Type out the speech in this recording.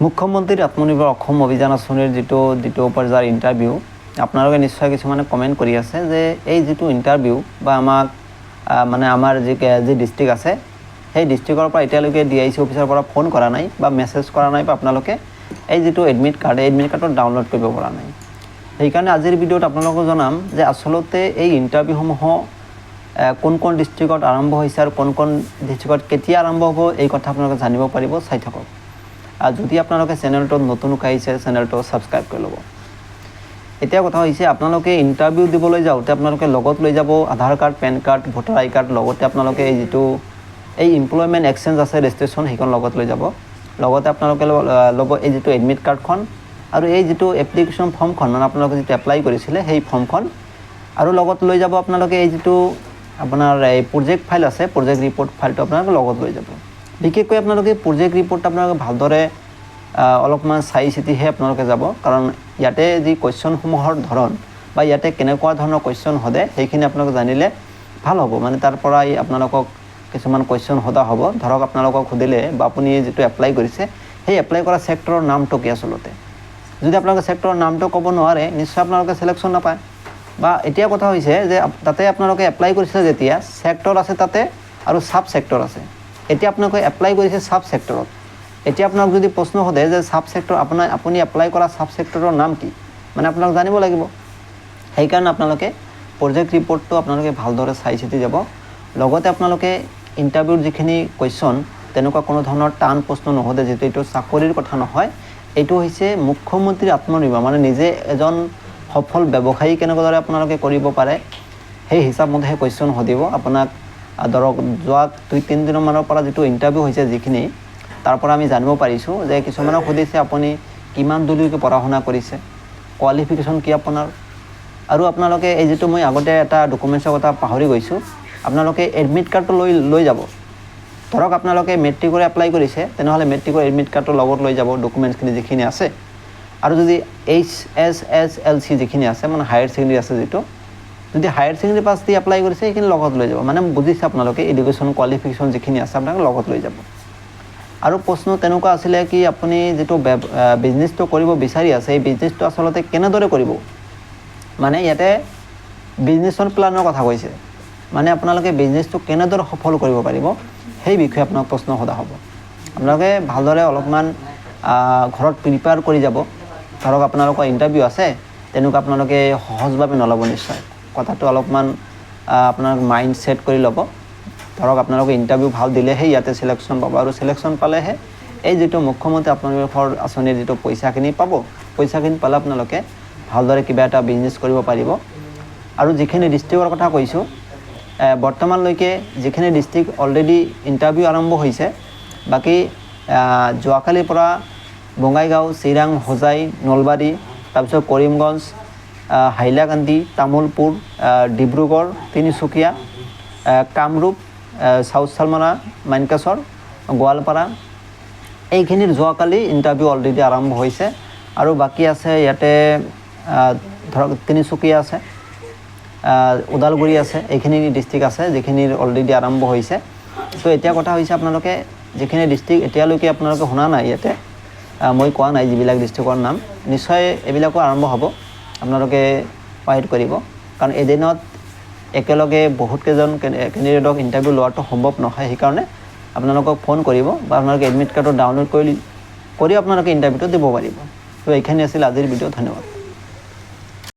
মুখ্যমন্ত্ৰীৰ আত্মনিৰ্ভৰ অসম অভিযান আঁচনিৰ যিটো দ্বিতীয় পৰ্যায়ৰ ইণ্টাৰভিউ আপোনালোকে নিশ্চয় কিছুমানে কমেণ্ট কৰি আছে যে এই যিটো ইণ্টাৰভিউ বা আমাক মানে আমাৰ যি ডিষ্ট্ৰিক্ট আছে সেই ডিষ্ট্ৰিক্টৰ পৰা এতিয়ালৈকে DIC অফিচৰ পৰা ফোন কৰা নাই বা মেছেজ কৰা নাই বা আপোনালোকে এই যিটো এডমিট কাৰ্ডৰ ডাউনলোড কৰিব পৰা নাই। সেইকাৰণে আজিৰ ভিডিঅ'ত আপোনালোকক জনাম যে আচলতে এই ইণ্টাৰভিউসমূহ কোন কোন ডিষ্ট্ৰিক্টত আৰম্ভ হৈছে আৰু কোন কোন ডিষ্ট্ৰিক্টত কেতিয়া আৰম্ভ হ'ব এই কথা আপোনালোকে জানিব পাৰিব। চাই থাকক। আৰু যদি আপোনালোকে চেনেলটোত নতুন আহিছে চেনেলটো ছাবস্ক্ৰাইব কৰি ল'ব। এতিয়া কথা হৈছে আপোনালোকে ইণ্টাৰভিউ দিবলৈ যাওঁতে আপোনালোকে লগত লৈ যাব আধাৰ কাৰ্ড, পেন কাৰ্ড, ভোটাৰ আই কাৰ্ড, লগতে আপোনালোকে এই যিটো এমপ্লয়মেণ্ট এক্সচেঞ্জ আছে ৰেজিষ্ট্ৰেশ্যন সেইখন লগত লৈ যাব। লগতে আপোনালোকে ল'ব এই যিটো এডমিট কাৰ্ডখন আৰু এই যিটো এপ্লিকেশ্যন ফৰ্মখন মানে আপোনালোকে যিটো এপ্লাই কৰিছিলে সেই ফৰ্মখন, আৰু লগত লৈ যাব আপোনালোকে এই যিটো আপোনাৰ এই প্ৰজেক্ট ফাইল আছে, প্ৰজেক্ট ৰিপৰ্ট ফাইলটো আপোনালোকে লগত লৈ যাব। বিশেষকৈ আপোনালোকে প্ৰজেক্ট ৰিপৰ্ট আপোনালোকে ভালদৰে অলপমান চাই চিতিহে আপোনালোকে যাব, কাৰণ ইয়াতে যি কুৱেশ্যনসমূহৰ ধৰণ বা ইয়াতে কেনেকুৱা ধৰণৰ কুৱেশ্যন সোধে সেইখিনি আপোনালোকে জানিলে ভাল হ'ব। মানে তাৰ পৰা আপোনালোকক কিছুমান কুৱেশ্যন সোধা হ'ব। ধৰক আপোনালোকক সুধিলে বা আপুনি যিটো এপ্লাই কৰিছে সেই এপ্লাই কৰা ছেক্টৰৰ নামটো কি আচলতে, যদি আপোনালোকে ছেক্টৰৰ নামটো ক'ব নোৱাৰে নিশ্চয় আপোনালোকে ছিলেকশ্যন নাপায়। বা এতিয়া কথা হৈছে যে তাতে আপোনালোকে এপ্লাই কৰিছে যেতিয়া ছেক্টৰ আছে তাতে আৰু ছাব ছেক্টৰ আছে। এতিয়া আপোনালোকে এপ্লাই কৰিছে ছাব ছেক্টৰত। এতিয়া আপোনাক যদি প্ৰশ্ন সোধে যে ছাব ছেক্টৰ আপুনি এপ্লাই কৰা ছাব ছেক্টৰৰ নাম কি, মানে আপোনাক জানিব লাগিব। সেইকাৰণে আপোনালোকে প্ৰজেক্ট ৰিপৰ্টটো আপোনালোকে ভালদৰে চাই চিতি যাব। লগতে আপোনালোকে ইণ্টাৰভিউৰ যিখিনি কুৱেশ্যন তেনেকুৱা কোনো ধৰণৰ টান প্ৰশ্ন নোসোধে, যিহেতু এইটো চাকৰিৰ কথা নহয়। এইটো হৈছে মুখ্যমন্ত্ৰীৰ আত্মনিৰ্ভৰ, মানে নিজে এজন সফল ব্যৱসায়ী কেনেদৰে আপোনালোকে কৰিব পাৰে সেই হিচাপমতেহে কুৱেশ্যন সুধিব আপোনাক। ধৰক যোৱা 2-3 দিনমানৰ পৰা যিটো ইণ্টাৰভিউ হৈছে যিখিনি, তাৰ পৰা আমি জানিব পাৰিছোঁ যে কিছুমানক সুধিছে আপুনি কিমান দূৰলৈকে পঢ়া শুনা কৰিছে, কোৱালিফিকেশ্যন কি আপোনাৰ, আৰু আপোনালোকে এই যিটো মই আগতে এটা ডকুমেণ্টছৰ কথা পাহৰি গৈছোঁ, আপোনালোকে এডমিট কাৰ্ডটো লৈ যাব। ধৰক আপোনালোকে মেট্ৰিকৰ এপ্লাই কৰিছে তেনেহ'লে মেট্ৰিকৰ এডমিট কাৰ্ডটো লগত লৈ যাব, ডকুমেণ্টছখিনি যিখিনি আছে। আৰু যদি HSSLC যিখিনি আছে মানে হায়াৰ ছেকেণ্ডেৰী আছে যিটো, যদি হায়াৰ ছেকেণ্ডেৰী পাছ দি এপ্লাই কৰিছে সেইখিনি লগত লৈ যাব। মানে বুজিছে আপোনালোকে এডুকেশ্যন কোৱালিফিকেশ্যন যিখিনি আছে আপোনালোকে লগত লৈ যাব। আৰু প্ৰশ্ন তেনেকুৱা আছিলে কি আপুনি যিটো বিজনেছটো কৰিব বিচাৰি আছে এই বিজনেছটো আচলতে কেনেদৰে কৰিব, মানে ইয়াতে বিজনেছৰ প্লানৰ কথা কৈছে, মানে আপোনালোকে বিজনেছটো কেনেদৰে সফল কৰিব পাৰিব সেই বিষয়ে আপোনাক প্ৰশ্ন সোধা হ'ব। আপোনালোকে ভালদৰে অলপমান ঘৰত প্ৰিপেয়াৰ কৰি যাব। ধৰক আপোনালোকৰ ইণ্টাৰভিউ আছে তেনেকুৱা আপোনালোকে সহজভাৱে নল'ব নিশ্চয়, কথাটো অলপমান আপোনাৰ মাইণ্ড ছেট কৰি ল'ব। ধৰক আপোনালোকে ইণ্টাৰভিউ ভাল দিলেহে ইয়াতে ছিলেকশ্যন পাব, আৰু ছিলেকশ্যন পালেহে এই যিটো মুখ্যমন্ত্ৰী আত্মনিৰ্ভৰ আঁচনিৰ যিটো পইচাখিনি পাব, পইচাখিনি পালে আপোনালোকে ভালদৰে কিবা এটা বিজনেছ কৰিব পাৰিব। আৰু যিখিনি ডিষ্ট্ৰিক্টৰ কথা কৈছোঁ, বৰ্তমানলৈকে যিখিনি ডিষ্ট্ৰিক্ট অলৰেডি ইণ্টাৰভিউ আৰম্ভ হৈছে, বাকী যোৱাকালিৰ পৰা বঙাইগাঁও, চিৰাং, হোজাই, নলবাৰী, তাৰপিছত কৰিমগঞ্জ, হাইলাকান্দি, তামুলপুৰ, ডিব্ৰুগড়, তিনিচুকীয়া, কামৰূপ, চাউথ চালমাৰা, মানকাছৰ, গোৱালপাৰা এইখিনিৰ যোৱাকালি ইণ্টাৰভিউ অলৰেডি আৰম্ভ হৈছে। আৰু বাকী আছে ইয়াতে ধৰক তিনিচুকীয়া আছে, ওদালগুৰি আছে, এইখিনি ডিষ্ট্ৰিক্ট আছে যিখিনিৰ অলৰেডি আৰম্ভ হৈছে। তো এতিয়া কথা হৈছে আপোনালোকে যিখিনি ডিষ্ট্ৰিক্ট এতিয়ালৈকে আপোনালোকে শুনা নাই, ইয়াতে মই কোৱা নাই যিবিলাক ডিষ্ট্ৰিক্টৰ নাম, নিশ্চয় এইবিলাকো আৰম্ভ হ'ব। আপোনালোকে ৱাইট কৰিব, কাৰণ এদিনত একেলগে বহুতকেইজন কেণ্ডিডেটক ইণ্টাৰভিউ লোৱাটো সম্ভৱ নহয়। সেইকাৰণে আপোনালোকক ফোন কৰিব বা আপোনালোকে এডমিট কাৰ্ডটো ডাউনলোড কৰি আপোনালোকে ইণ্টাৰভিউটো দিব পাৰিব। তো এইখিনি আছিল আজিৰ ভিডিঅ'। ধন্যবাদ।